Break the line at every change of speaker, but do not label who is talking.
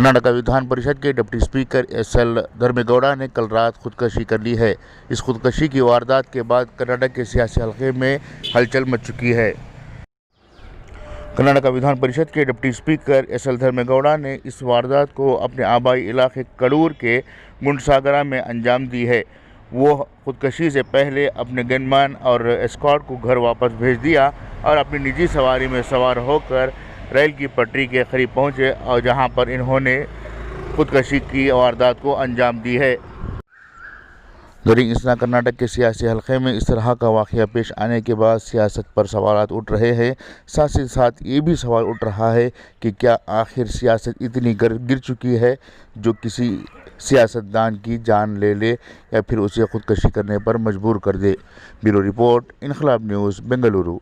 कर्नाटक विधान परिषद के deputy speaker SL. Dharmegowda ने कल रात खुदकशी कर ली है। इस खुदकशी की वारदात के बाद कर्नाटक के सियासी हलके में हलचल मच चुकी है। कर्नाटक विधान परिषद के डिप्टी स्पीकर एस.एल. धर्मेगौड़ा ने इस वारदात को अपने आबाई इलाके कड़ूर के गुंडसागरा में अंजाम दी है। वो खुदकशी से पहले अपने गनमैन और एस्कॉर्ट को घर वापस भेज दिया और अपनी निजी सवारी में सवार होकर रेल की पटरी के करीब पहुंचे और जहां पर इन्होंने खुदकशी की वारदात को अंजाम दी है। दरिंग इसना कर्नाटक के सियासी हलके में इस तरह का वाक़या पेश आने के बाद सियासत पर सवालात उठ रहे हैं। साथ ही साथ ये भी सवाल उठ रहा है कि क्या आखिर सियासत इतनी गिर चुकी है जो किसी सियासतदान की जान ले ले या फिर उसे खुदकशी करने पर मजबूर कर दे। ब्यूरो रिपोर्ट, इनकलाब न्यूज़, बेंगलुरु।